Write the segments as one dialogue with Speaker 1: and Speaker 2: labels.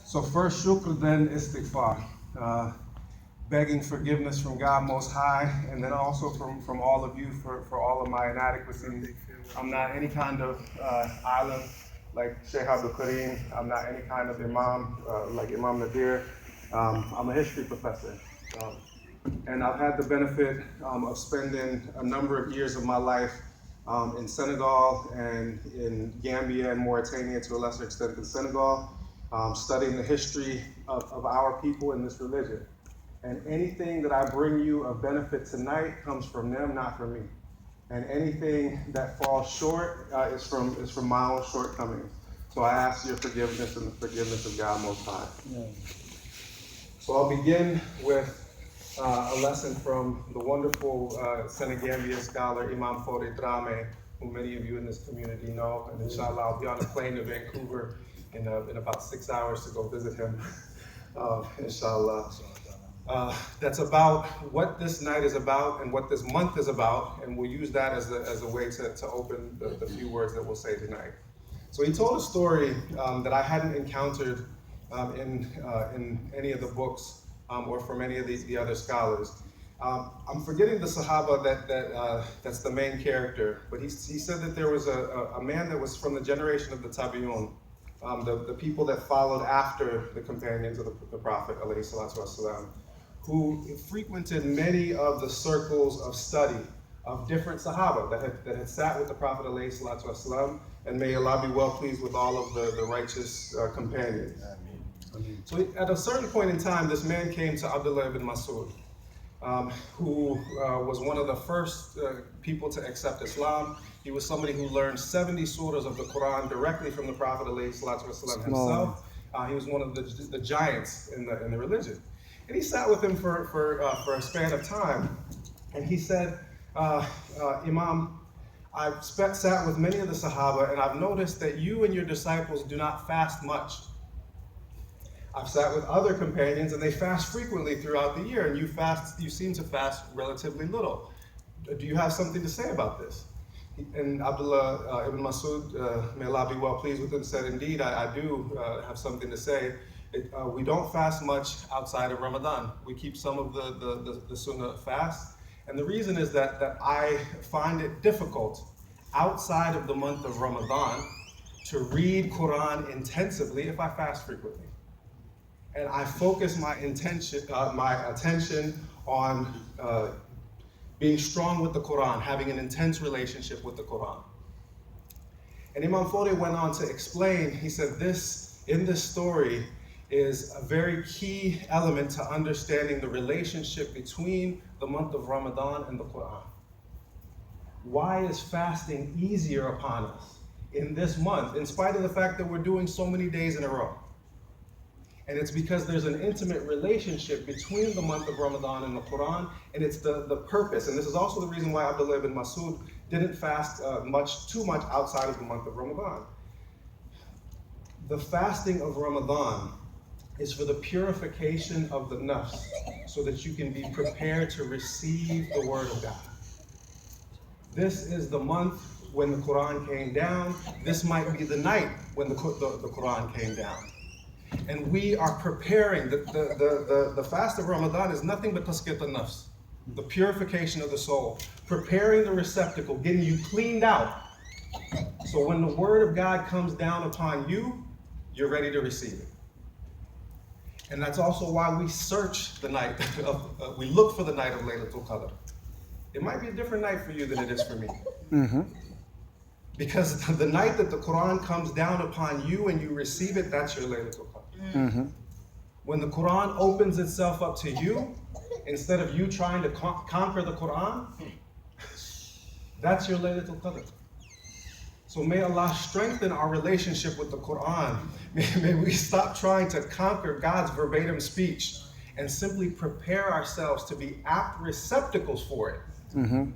Speaker 1: So first shukr, then istighfar. Begging forgiveness from God Most High, and then also from all of you for all of my inadequacies. I'm not any kind of alim like Sheikh Abdul Kareem. I'm not any kind of imam like Imam Nadir. I'm a history professor. And I've had the benefit of spending a number of years of my life in Senegal and in Gambia and Mauritania, to a lesser extent in Senegal, studying the history of our people and this religion. And anything that I bring you of benefit tonight comes from them, not from me. And anything that falls short is from my own shortcomings. So I ask your forgiveness and the forgiveness of God Most High. Yeah. So I'll begin with a lesson from the wonderful Senegambian scholar Imam Fode Drame, who many of you in this community know. And inshallah, I'll be on a plane to Vancouver in about 6 hours to go visit him, inshallah. That's about what this night is about and what this month is about, and we'll use that as a way to open the few words that we'll say tonight. So he told a story that I hadn't encountered in any of the books or from any of the other scholars. I'm forgetting the Sahaba that's the main character, but he said that there was a man that was from the generation of the Tabi'un, the people that followed after the companions of the Prophet ﷺ, who frequented many of the circles of study of different Sahaba that had sat with the Prophet ﷺ, and may Allah be well pleased with all of the righteous companions. Ameen. So at a certain point in time, this man came to Abdullah ibn Mas'ud, who was one of the first people to accept Islam. He was somebody who learned 70 surahs of the Quran directly from the Prophet ﷺ himself. He was one of the giants in the religion. And he sat with him for a span of time. And he said, Imam, I've sat with many of the Sahaba, and I've noticed that you and your disciples do not fast much. I've sat with other companions, and they fast frequently throughout the year, and you seem to fast relatively little. Do you have something to say about this? And Abdullah ibn Mas'ud, may Allah be well pleased with him, said, indeed, I do have something to say. We don't fast much outside of Ramadan. We keep some of the Sunnah fast. And the reason is that I find it difficult outside of the month of Ramadan to read Quran intensively if I fast frequently. And I focus my attention on being strong with the Quran, having an intense relationship with the Quran. And Imam Fode went on to explain, he said, in this story is a very key element to understanding the relationship between the month of Ramadan and the Quran. Why is fasting easier upon us in this month, in spite of the fact that we're doing so many days in a row? And it's because there's an intimate relationship between the month of Ramadan and the Quran, and it's the purpose. And this is also the reason why Abdullah ibn Mas'ud didn't fast too much outside of the month of Ramadan. The fasting of Ramadan is for the purification of the nafs, so that you can be prepared to receive the word of God. This is the month when the Quran came down. This might be the night when the Quran came down. And we are preparing, the fast of Ramadan is nothing but tasqiyat al-nafs, the purification of the soul, preparing the receptacle, getting you cleaned out. So when the word of God comes down upon you, you're ready to receive it. And that's also why we search the night, we look for the night of Laylatul Qadr. It might be a different night for you than it is for me. Mm-hmm. Because the night that the Quran comes down upon you and you receive it, that's your Laylatul Qadr. Mm-hmm. When the Quran opens itself up to you, instead of you trying to conquer the Quran, that's your Laylatul Qadr. So may Allah strengthen our relationship with the Quran. May we stop trying to conquer God's verbatim speech and simply prepare ourselves to be apt receptacles for it. Mm-hmm.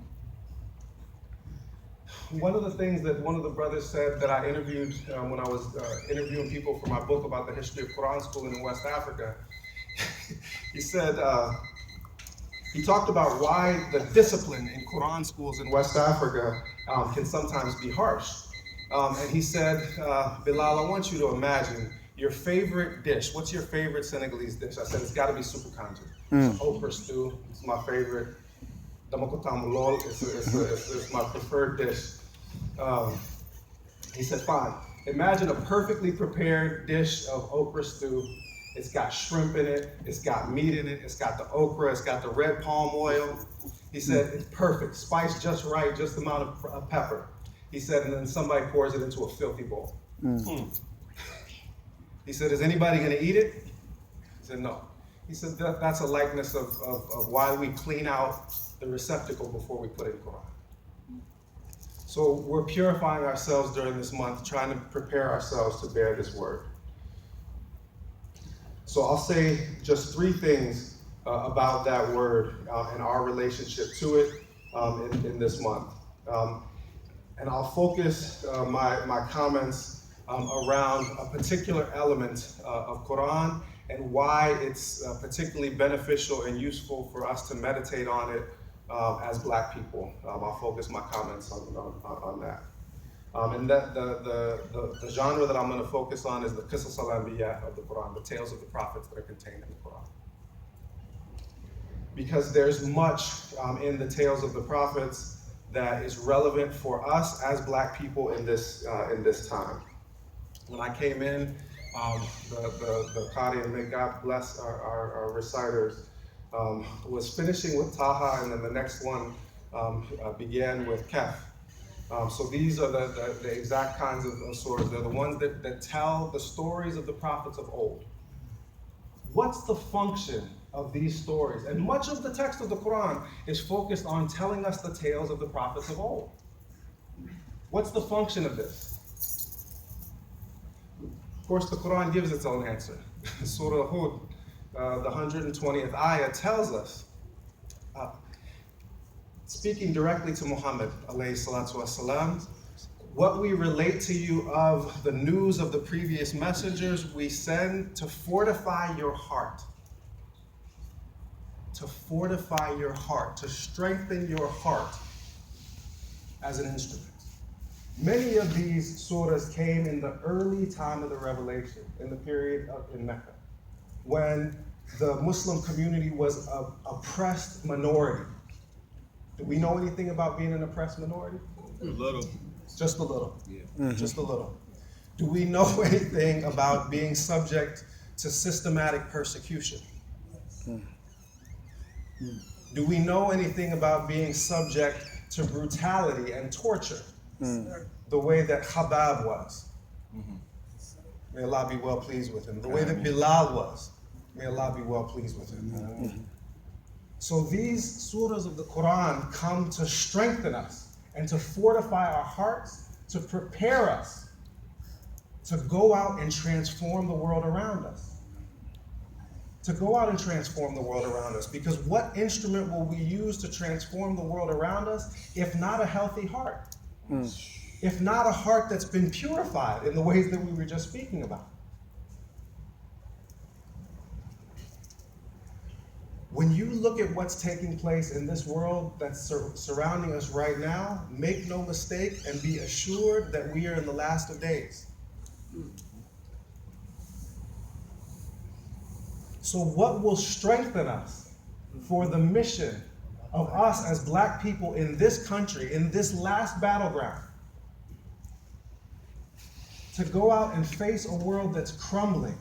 Speaker 1: One of the things that one of the brothers said that I interviewed when I was interviewing people for my book about the history of Quran schooling in West Africa, he said, he talked about why the discipline in Quran schools in West Africa can sometimes be harsh. And he said, Bilal, I want you to imagine your favorite dish. What's your favorite Senegalese dish? I said, it's got to be super candid. So okra stew, it's my favorite. Damakotamulol is my preferred dish. He said, fine. Imagine a perfectly prepared dish of okra stew. It's got shrimp in it, it's got meat in it, it's got the okra, it's got the red palm oil. He said, it's perfect, spiced just right, just the amount of pepper. He said, and then somebody pours it into a filthy bowl. He said, is anybody gonna eat it? He said, no. He said, that's a likeness of why we clean out the receptacle before we put it in Quran. So we're purifying ourselves during this month, trying to prepare ourselves to bear this word. So I'll say just 3 things about that word and our relationship to it in this month. And I'll focus my comments around a particular element of Quran and why it's particularly beneficial and useful for us to meditate on it as Black people. I'll focus my comments on that. And that the genre that I'm going to focus on is the Qisas al-Anbiya of the Quran, the tales of the prophets that are contained in the Quran. Because there's much in the tales of the prophets that is relevant for us as Black people in this time. When I came in, the Qadi, and may God bless our reciters, was finishing with Taha, and then the next one began with Kaf. So these are the exact kinds of surahs. They're the ones that tell the stories of the prophets of old. What's the function of these stories? And much of the text of the Quran is focused on telling us the tales of the prophets of old. What's the function of this? Of course, the Quran gives its own answer. Surah Hud, the 120th ayah tells us, speaking directly to Muhammad, alayhi salatu wasalam, what we relate to you of the news of the previous messengers, we send to fortify your heart. To fortify your heart, to strengthen your heart as an instrument. Many of these surahs came in the early time of the revelation, in the period in Mecca, when the Muslim community was an oppressed minority. Do we know anything about being an oppressed minority?
Speaker 2: A little.
Speaker 1: Just a little.
Speaker 2: Yeah.
Speaker 1: Just a little. Do we know anything about being subject to systematic persecution? Do we know anything about being subject to brutality and torture? The way that Habab was. May Allah be well pleased with him. The way that Bilal was. May Allah be well pleased with him. So these surahs of the Quran come to strengthen us and to fortify our hearts, to prepare us to go out and transform the world around us. To go out and transform the world around us. Because what instrument will we use to transform the world around us if not a healthy heart? If not a heart that's been purified in the ways that we were just speaking about? When you look at what's taking place in this world that's surrounding us right now, make no mistake and be assured that we are in the last of days. So what will strengthen us for the mission of us as Black people in this country, in this last battleground, to go out and face a world that's crumbling,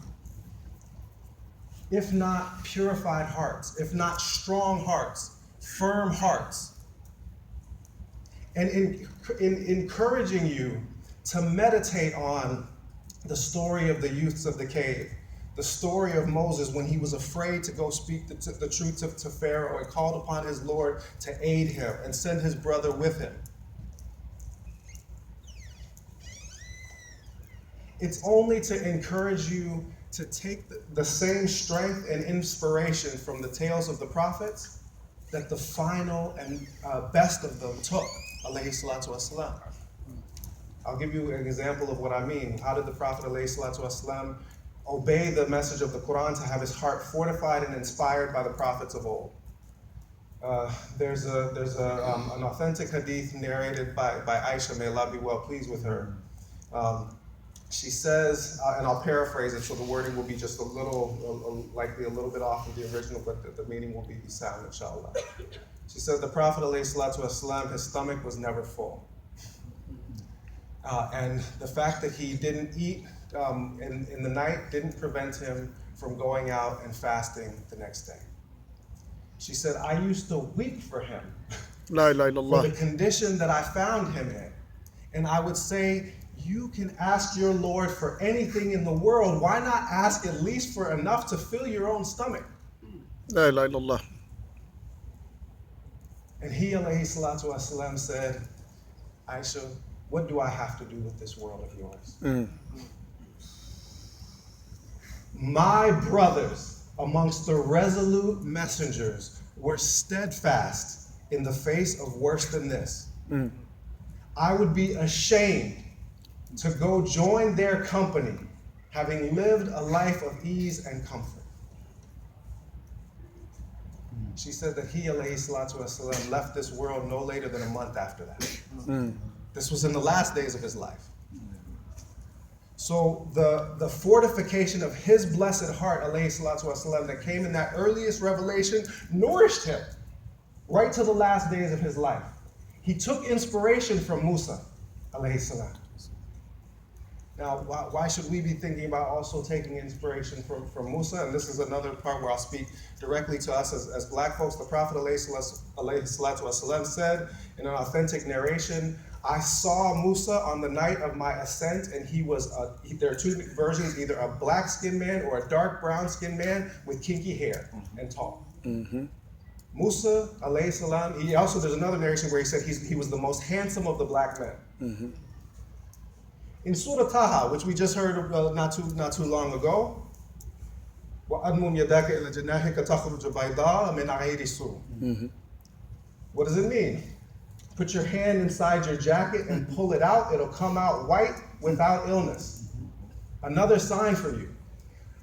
Speaker 1: if not purified hearts, if not strong hearts, firm hearts, and in encouraging you to meditate on the story of the youths of the cave, the story of Moses when he was afraid to go speak the truth to Pharaoh and called upon his Lord to aid him and send his brother with him. It's only to encourage you to take the same strength and inspiration from the tales of the prophets that the final and best of them took, alayhi salatu wasalam. I'll give you an example of what I mean. How did the Prophet alayhi salatu wasalam obey the message of the Quran to have his heart fortified and inspired by the prophets of old? There's an authentic hadith narrated by Aisha, may Allah be well pleased with her, She says, and I'll paraphrase it, so the wording will be just likely a little bit off of the original, but the meaning will be sound, inshallah. She says the Prophet ﷺ, his stomach was never full. And the fact that he didn't eat in the night didn't prevent him from going out and fasting the next day. She said, I used to weep for him
Speaker 2: La ilaha illallah.
Speaker 1: for the condition that I found him in. And I would say, you can ask your Lord for anything in the world. Why not ask at least for enough to fill your own stomach?
Speaker 2: La ilaha illallah.
Speaker 1: And he, alayhi salatu wasalam, said, Aisha, what do I have to do with this world of yours? My brothers amongst the resolute messengers were steadfast in the face of worse than this. I would be ashamed to go join their company, having lived a life of ease and comfort. She said that he, alayhi salatu wasalam, left this world no later than a month after that. This was in the last days of his life. So the fortification of his blessed heart, alayhi salatu wasalam, that came in that earliest revelation, nourished him right to the last days of his life. He took inspiration from Musa, alayhi salam. Now, why should we be thinking about also taking inspiration from Musa? And this is another part where I'll speak directly to us as black folks. The Prophet ﷺ said in an authentic narration, I saw Musa on the night of my ascent, and he was, there are two versions, either a black-skinned man or a dark brown-skinned man with kinky hair and tall. Musa, alayhi salam, there's another narration where he said he was the most handsome of the black men. In Surah Taha, which we just heard not too long ago, وَأَدْمُمْ يَدَاكَ إِلَى جَنَاحِكَ تَخْرُجُ بَيْضَاءَ مِنْ غَيْرِ سُوءٍ. What does it mean? Put your hand inside your jacket and pull it out. It'll come out white without illness. Another sign for you.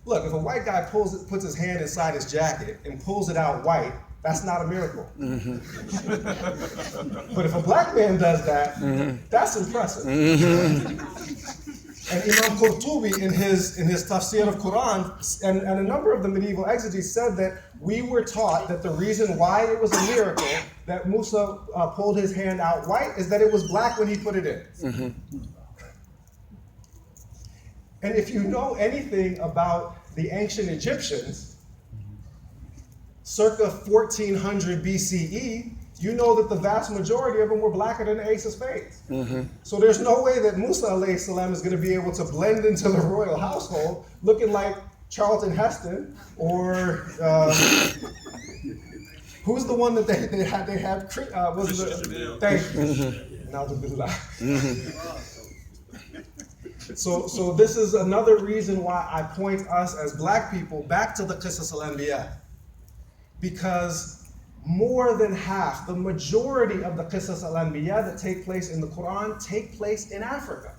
Speaker 1: Look, if a white guy puts his hand inside his jacket and pulls it out white, that's not a miracle. But if a black man does that, that's impressive. And Imam Qurtubi in his tafsir of Quran and a number of the medieval exegetes said that we were taught that the reason why it was a miracle that Musa pulled his hand out white is that it was black when he put it in. And if you know anything about the ancient Egyptians, circa 1400 BCE, you know that the vast majority of them were blacker than the ace of spades. So there's no way that Musa alayhi salam is going to be able to blend into the royal household looking like Charlton Heston or who's the one that they had was the thank you. So this is another reason why I point us as black people back to the Qisas al-Anbiya. Because more than half, the majority of the Qisas al-Anbiya that take place in the Quran take place in Africa.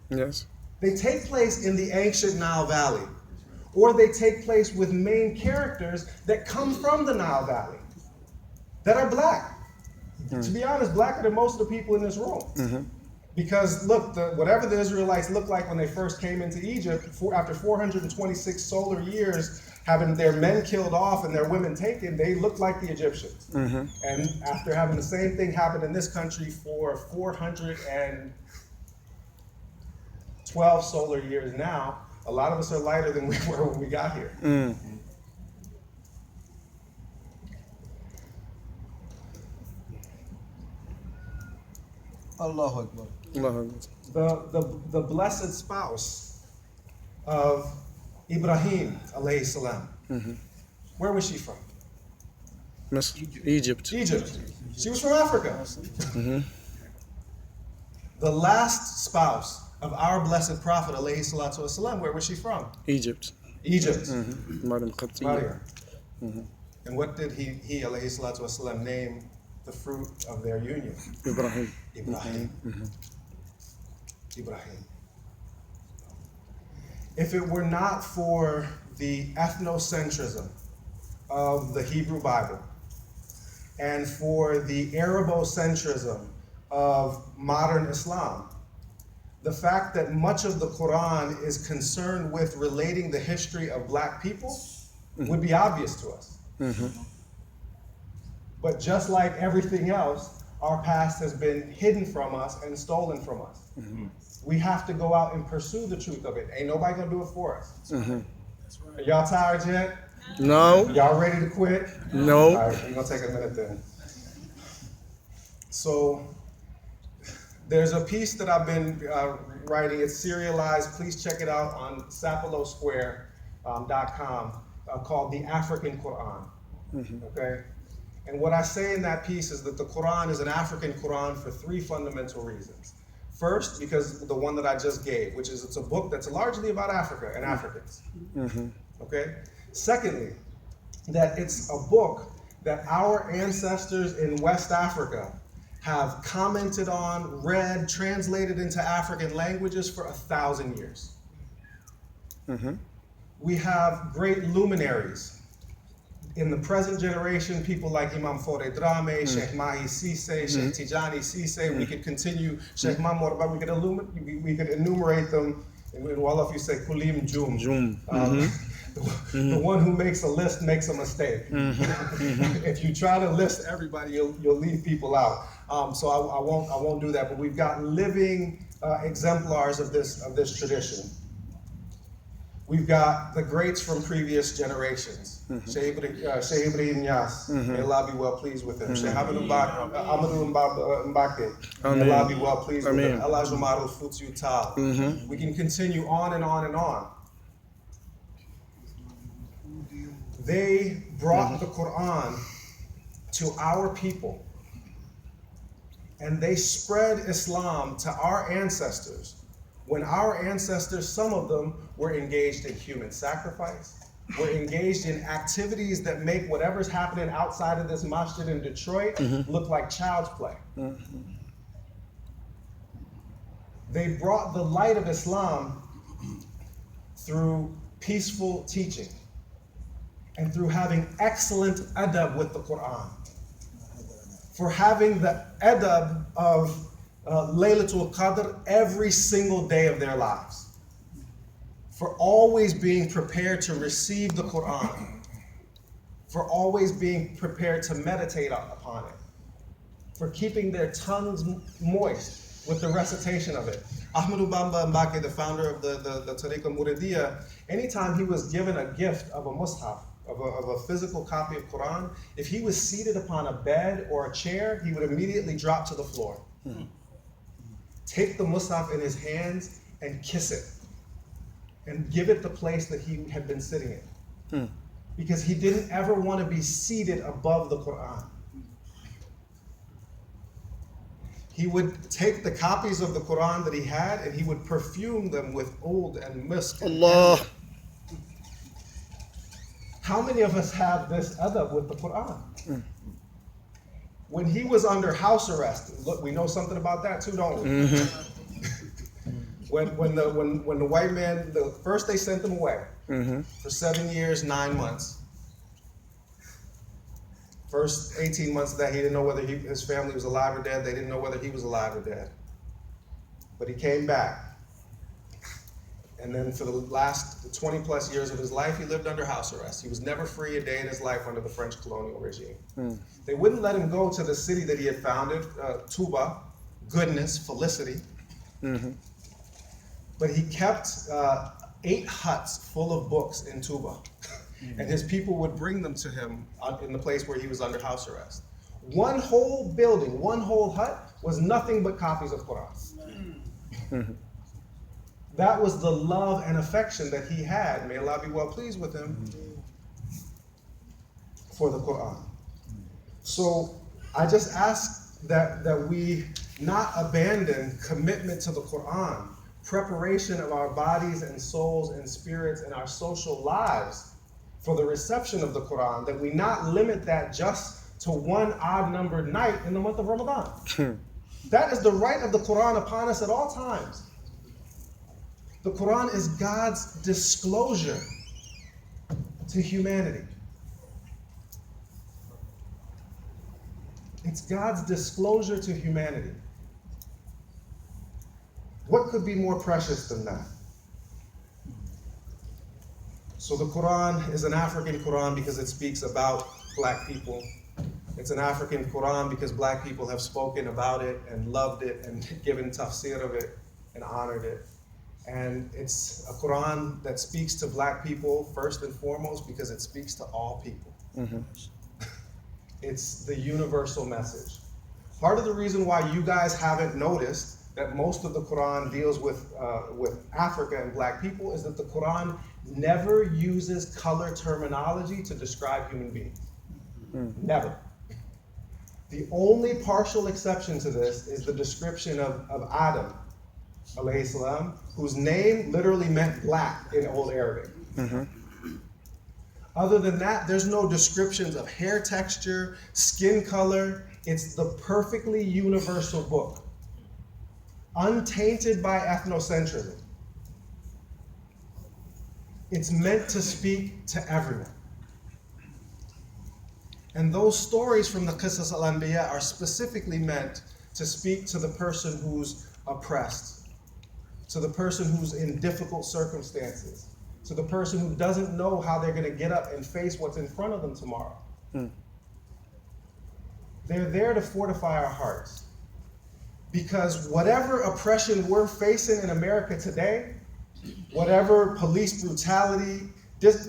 Speaker 2: Yes.
Speaker 1: They take place in the ancient Nile Valley. Or they take place with main characters that come from the Nile Valley, that are black. To be honest, blacker than most of the people in this room. Because look, whatever the Israelites looked like when they first came into Egypt, after 426 solar years, having their men killed off and their women taken, they looked like the Egyptians. And after having the same thing happen in this country for 412 solar years now, a lot of us are lighter than we were when we got here.
Speaker 3: Allahu Akbar.
Speaker 1: The blessed spouse of Ibrahim alayhi salam. Where was she from?
Speaker 2: Egypt.
Speaker 1: Egypt. She was from Africa. The last spouse of our blessed Prophet alayhi salatu wasalam, where was she from?
Speaker 2: Egypt.
Speaker 1: Egypt.
Speaker 2: Maryam.
Speaker 1: And what did he alayhi salatu wasalam name the fruit of their union?
Speaker 2: Ibrahim.
Speaker 1: Ibrahim. If it were not for the ethnocentrism of the Hebrew Bible and for the Arabocentrism of modern Islam, the fact that much of the Quran is concerned with relating the history of black people would be obvious to us. But just like everything else, our past has been hidden from us and stolen from us. We have to go out and pursue the truth of it. Ain't nobody gonna do it for us.
Speaker 3: That's right.
Speaker 1: Are y'all tired yet?
Speaker 2: No.
Speaker 1: Y'all ready to quit?
Speaker 2: No.
Speaker 1: All right, we're gonna take a minute then. So there's a piece that I've been writing. It's serialized. Please check it out on sapolosquare.com called The African Quran. Okay? And what I say in that piece is that the Quran is an African Quran for three fundamental reasons. First, because the one that I just gave, which is it's a book that's largely about Africa and Africans. Okay? Secondly, that it's a book that our ancestors in West Africa have commented on, read, translated into African languages for 1,000 years. We have great luminaries in the present generation, people like Imam Fore Drame, Sheikh Mahi Sise, Sheikh Tijani Sise. We could continue, Sheikh Mahmoud, but we could enumerate them. And all of you say Kulim Jum. The one who makes a list makes a mistake. If you try to list everybody, you'll leave people out. So I won't do that. But we've got living exemplars of this tradition. We've got the greats from previous generations. Sheikh Ibrahim Yas, may Allah be well pleased with him. Sheikh Amadou Mbake, may Allah be well pleased with him. Allah Jumaru Futsu Tal. We can continue on and on and on. They brought the Quran to our people, and they spread Islam to our ancestors when our ancestors, some of them, were engaged in human sacrifice, were engaged in activities that make whatever's happening outside of this masjid in Detroit look like child's play. They brought the light of Islam through peaceful teaching and through having excellent adab with the Quran, for having the adab of Laylatul Qadr every single day of their lives, for always being prepared to receive the Quran, for always being prepared to meditate upon it, for keeping their tongues moist with the recitation of it. Ahmadu Bamba Mbake, the founder of the Tariqa Muridiyya, anytime he was given a gift of a mushaf, of a physical copy of Quran, if he was seated upon a bed or a chair, he would immediately drop to the floor. Take the mushaf in his hands and kiss it, and give it the place that he had been sitting in. Because he didn't ever want to be seated above the Quran. He would take the copies of the Quran that he had and he would perfume them with oud and musk.
Speaker 2: Allah.
Speaker 1: How many of us have this adab with the Quran? When he was under house arrest, look, we know something about that too, don't we? When the white man, first they sent him away for 7 years, 9 months. First 18 months of that, he didn't know whether his family was alive or dead. They didn't know whether he was alive or dead. But he came back. And then for the last 20 plus years of his life, he lived under house arrest. He was never free a day in his life under the French colonial regime. They wouldn't let him go to the city that he had founded, Touba, goodness, felicity. But he kept 8 huts full of books in Touba. And his people would bring them to him in the place where he was under house arrest. One whole building, one whole hut was nothing but copies of Quran. That was the love and affection that he had, may Allah be well pleased with him, for the Quran. So I just ask that we not abandon commitment to the Quran, preparation of our bodies and souls and spirits and our social lives for the reception of the Quran, that we not limit that just to one odd-numbered night in the month of Ramadan. That is the right of the Quran upon us at all times. The Quran is God's disclosure to humanity. It's God's disclosure to humanity. What could be more precious than that? So the Quran is an African Quran because it speaks about black people. It's an African Quran because black people have spoken about it and loved it and given tafsir of it and honored it. And it's a Quran that speaks to black people first and foremost because it speaks to all people.
Speaker 2: Mm-hmm.
Speaker 1: It's the universal message. Part of the reason why you guys haven't noticed that most of the Quran deals with Africa and black people is that the Quran never uses color terminology to describe human beings. Never. The only partial exception to this is the description of Adam, alayhi salam, whose name literally meant black in Old Arabic.
Speaker 2: Mm-hmm.
Speaker 1: Other than that, there's no descriptions of hair texture, skin color. It's the perfectly universal book, untainted by ethnocentrism. It's meant to speak to everyone. And those stories from the Qisas al-Anbiya are specifically meant to speak to the person who's oppressed, to the person who's in difficult circumstances, to the person who doesn't know how they're going to get up and face what's in front of them tomorrow. They're there to fortify our hearts. Because whatever oppression we're facing in America today, whatever police brutality,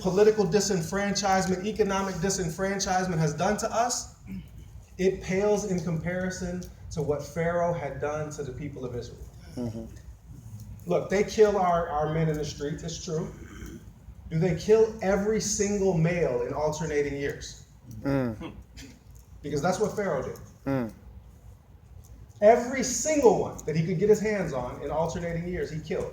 Speaker 1: political disenfranchisement, economic disenfranchisement has done to us, it pales in comparison to what Pharaoh had done to the people of Israel.
Speaker 2: Mm-hmm.
Speaker 1: Look, they kill our men in the streets, it's true. Do they kill every single male in alternating years? Because that's what Pharaoh did. Every single one that he could get his hands on in alternating years, he killed.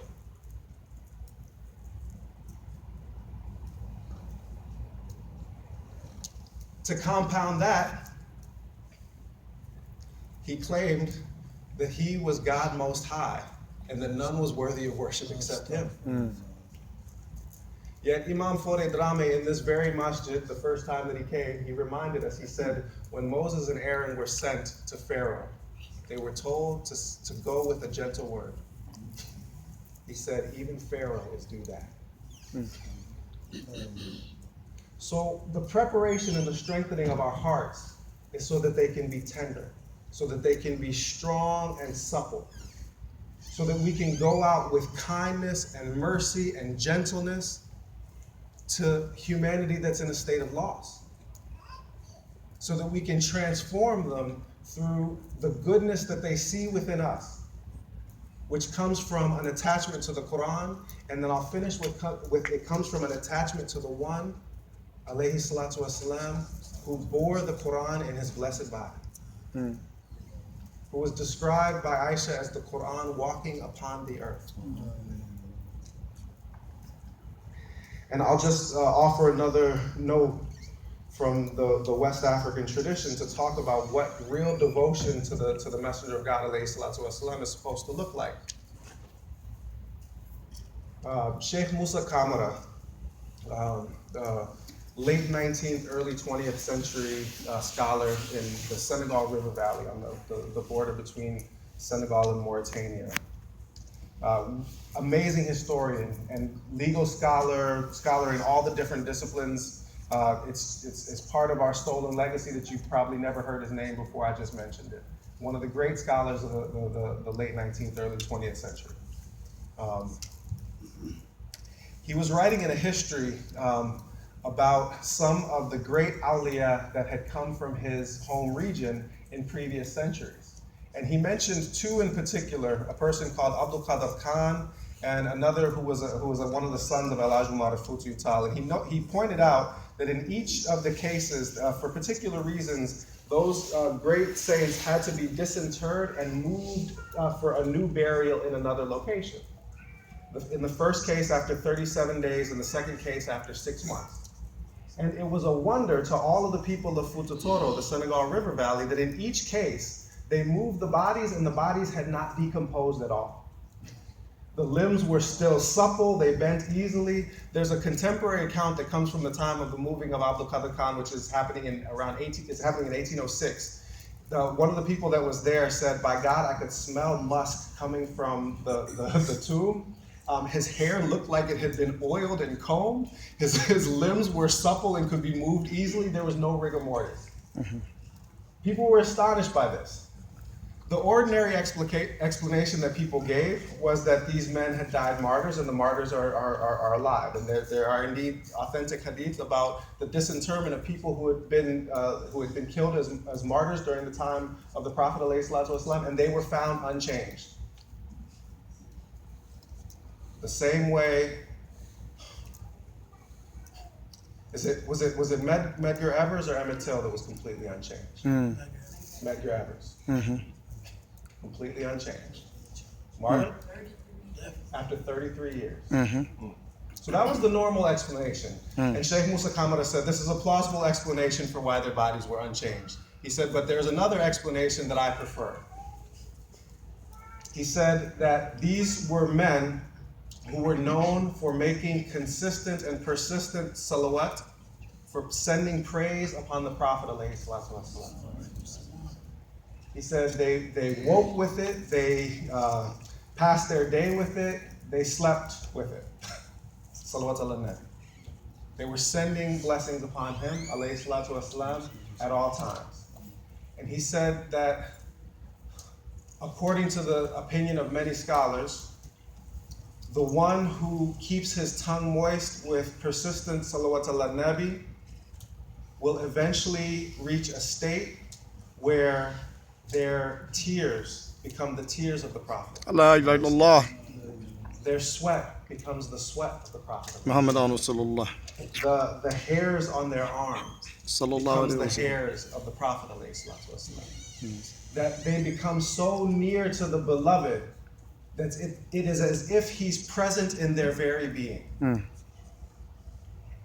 Speaker 1: To compound that, he claimed that he was God Most High and that none was worthy of worship except him. Yet Imam Fore Drame in this very masjid, the first time that he came, he reminded us, he said, when Moses and Aaron were sent to Pharaoh, they were told to go with a gentle word. He said, even Pharaoh is do that. So the preparation and the strengthening of our hearts is so that they can be tender, so that they can be strong and supple, so that we can go out with kindness and mercy and gentleness to humanity that's in a state of loss, so that we can transform them through the goodness that they see within us, which comes from an attachment to the Quran, and then I'll finish with it comes from an attachment to the one, alayhi salatu wasalam, who bore the Quran in his blessed body, who was described by Aisha as the Quran walking upon the earth. And I'll just offer another note from the West African tradition to talk about what real devotion to the Messenger of God, alayhi salatu wasalam, is supposed to look like. Sheikh Musa Kamara, late 19th, early 20th century scholar in the Senegal River Valley on the border between Senegal and Mauritania. Amazing historian and legal scholar in all the different disciplines. It's part of our stolen legacy that you've probably never heard his name before. I just mentioned it. One of the great scholars of the late 19th, early 20th century. He was writing in a history about some of the great awliya that had come from his home region in previous centuries. And he mentioned two in particular, a person called Abdul Qadir Khan and another who was one of the sons of Alhaj Umar Futu Tal. And he pointed out that in each of the cases, for particular reasons, those great saints had to be disinterred and moved for a new burial in another location. In the first case after 37 days, in the second case after 6 months. And it was a wonder to all of the people of Fututoro, the Senegal River Valley, that in each case, they moved the bodies and the bodies had not decomposed at all. The limbs were still supple, they bent easily. There's a contemporary account that comes from the time of the moving of Abdul Qadir Khan, which is happening in 1806. one of the people that was there said, by God, I could smell musk coming from the tomb. His hair looked like it had been oiled and combed. His limbs were supple and could be moved easily. There was no rigor mortis. People were astonished by this. The ordinary explanation that people gave was that these men had died martyrs, and the martyrs are alive. And there are indeed authentic hadith about the disinterment of people who had been killed as martyrs during the time of the Prophet ﷺ, and they were found unchanged. The same way. Was it Medgar Evers or Emmett Till that was completely unchanged? Medgar Evers. Completely unchanged. Martyr? After 33 years. So that was the normal explanation. And Sheikh Musa Kamara said this is a plausible explanation for why their bodies were unchanged. He said, but there's another explanation that I prefer. He said that these were men who were known for making consistent and persistent salawat, for sending praise upon the Prophet ﷺ. He said they woke with it, they passed their day with it, they slept with it. Salawat ala nabi. They were sending blessings upon him, alayhi salatu wasalam, at all times. And he said that according to the opinion of many scholars, the one who keeps his tongue moist with persistent salawat ala nabi will eventually reach a state where their tears become the tears of the Prophet.
Speaker 2: La ilaha illallah.
Speaker 1: Their sweat becomes the sweat of the Prophet.
Speaker 2: Muhammad Rasulullah.
Speaker 1: The hairs on their arms becomes the hairs of the Prophet. That they become so near to the beloved that it is as if he's present in their very being.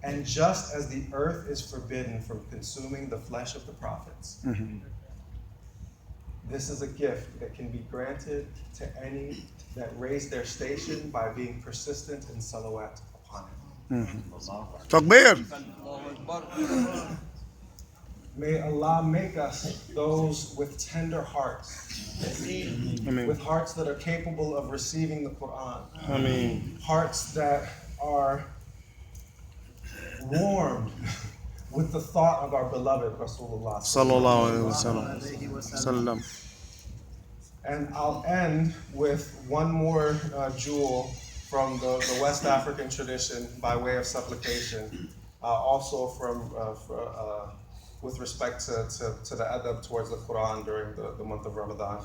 Speaker 1: And just as the earth is forbidden from consuming the flesh of the prophets, this is a gift that can be granted to any that raise their station by being persistent in salawat upon him.
Speaker 2: Takbir.
Speaker 1: May Allah make us those with tender hearts, with hearts that are capable of receiving the Quran, hearts that are warmed with the thought of our beloved Rasulullah
Speaker 2: Sallallahu Alaihi Wasallam.
Speaker 1: And I'll end with one more jewel from the West African tradition by way of supplication, also from with respect to the adab towards the Quran during the month of Ramadan.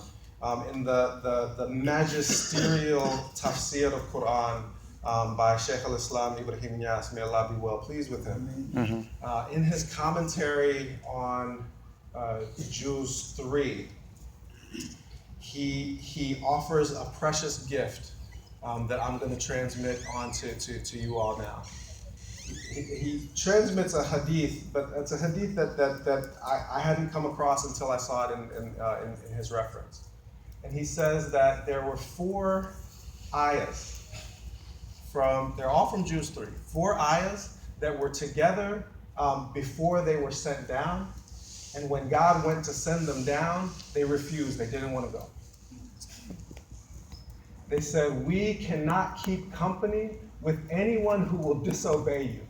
Speaker 1: In the magisterial tafsir of Quran by Shaykh al-Islam Ibrahim Niass, may Allah be well pleased with him. In his commentary on Juz 3, he offers a precious gift that I'm going to transmit on to you all now. He transmits a hadith, but it's a hadith that I hadn't come across until I saw it in his reference. And he says that there were 4 ayahs they're all from Juz 3, 4 ayahs that were together before they were sent down. And when God went to send them down, they refused. They didn't want to go. They said, we cannot keep company with anyone who will disobey you.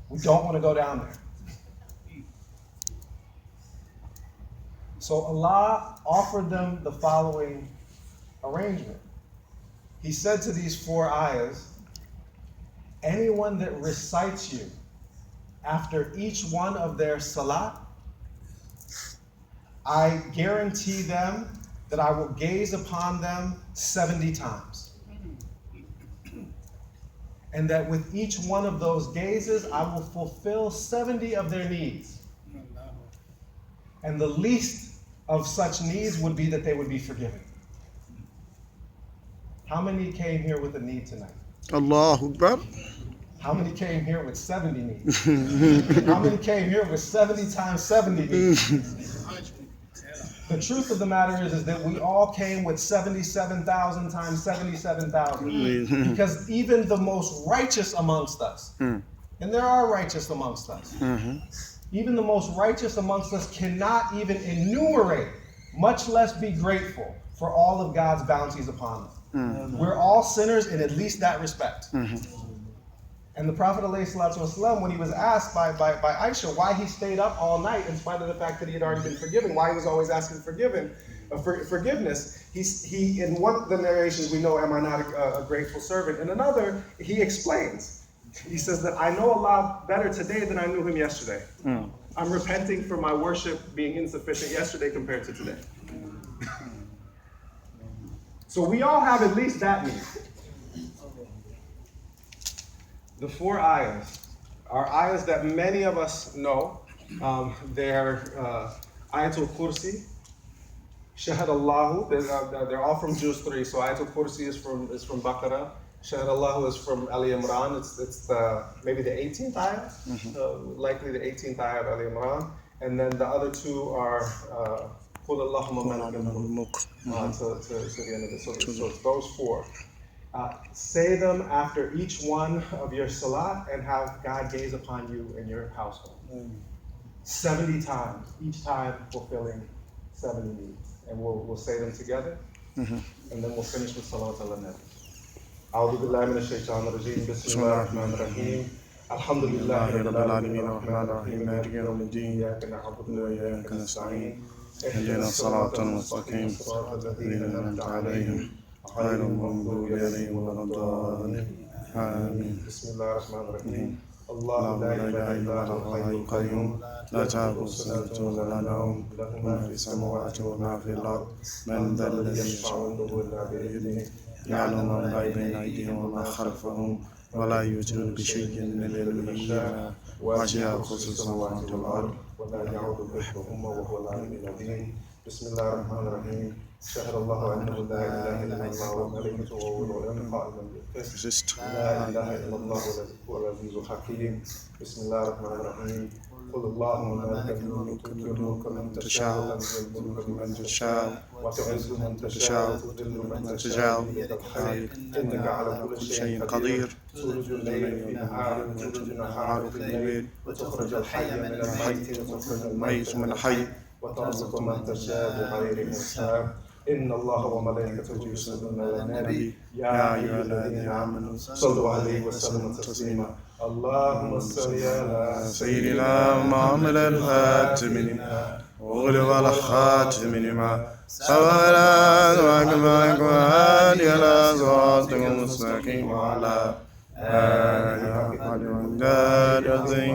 Speaker 1: We don't want to go down there. So Allah offered them the following arrangement. He said to these 4 ayahs, anyone that recites you after each one of their salat, I guarantee them that I will gaze upon them 70 times. And that with each one of those gazes, I will fulfill 70 of their needs. And the least of such needs would be that they would be forgiven. How many came here with a need tonight?
Speaker 2: Allahu Akbar.
Speaker 1: How many came here with 70 needs? How many came here with 70 times 70 needs? The truth of the matter is that we all came with 77,000 times 77,000. Because even the most righteous amongst us, and there are righteous amongst us, Even the most righteous amongst us cannot even enumerate, much less be grateful for all of God's bounties upon them. We're all sinners in at least that respect. And the Prophet ﷺ, when he was asked by Aisha why he stayed up all night in spite of the fact that he had already been forgiven, why he was always asking forgiveness, he in one of the narrations we know, am I not a grateful servant? In another, he explains. He says that I know Allah better today than I knew him yesterday. I'm repenting for my worship being insufficient yesterday compared to today. So we all have at least that need. The 4 ayahs are ayahs that many of us know. They're Ayatul Kursi, Shahad Allahu. They're all from Juz 3. So Ayatul Kursi is from Baqarah. Shahad Allahu is from Ali Imran. It's maybe the 18th ayah, likely the 18th ayah of Ali Imran. And then the other 2 are Qul Allahumma Malik to the end of it. So it's those 4. Say them after each one of your salat and have God gaze upon you and your household. 70 times, each time fulfilling 70 needs. And we'll say them together, and then we'll finish with salat al-nabi. أعوذ بالله من الشيطان الرجيم بسم الله الرحمن الرحيم الحمد لله رب العالمين الرحمن الرحيم مالك يوم الدين إياك نعبد وإياك نستعين اهدنا الصراط المستقيم صراط الذين أنعمت عليهم غير المغضوب عليهم ولا الضالين آمين. بسم الله الرحمن الرحيم الله لا إله إلا هو الحي القيوم لا تأخذه سنة ولا نوم له ما في السماوات وما في الأرض من ذا الذي يشفع عنده إلا بإذنه يعلم ما بين أيديهم وما خلفهم ولا يحيطون بشيء من علمه إلا وسع كرسيه السماوات والأرض ولا يعود حفظهما وهو العلي العظيم. بسم الله الرحمن الرحيم شهد الله أنه لا إله إلا الله وملائكته وأولو العلم قائما بالقسط لا إله إلا الله هو العزيز الحكيم. بسم الله الرحمن الرحيم قل اللهم مالك الملك تؤتي الملك من تشاء وتنزع الملك من تشاء وتعز من تشاء وتذل من تشاء بيدك الخير إنك على كل شيء قدير تولج الليل في النهار وتولج النهار في الليل وتخرج الحي من الميت وتخرج الميت من الحي وترزق من تشاء بغير حساب. إن الله وملائكته يصلون على النبي يا أيها الذين آمنوا صلوا عليه وسلموا تسليما. اللهم صل على
Speaker 2: سيدنا محمد الفاتح لما أغلق والخاتم لما سبق على صراطك المستقيم وعلى آله وصحبه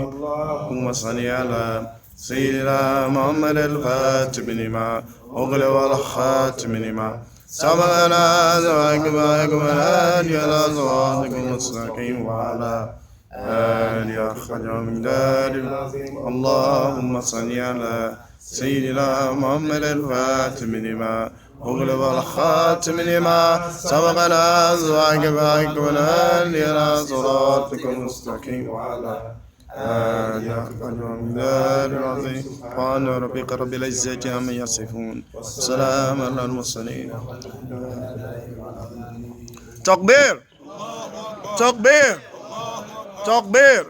Speaker 2: اللهم صل على سيدنا محمد الفاتح لما أغلق والخاتم لما سبق على صراطك المستقيم وعلى آله اللهم صل على سيدنا محمد الفاتح لما أغلق والخاتم لما سبق على صراطك المستقيم وعلى سبحان ربك رب العزة عما يصفون وسلام على المرسلين. تكبير تكبير تكبير.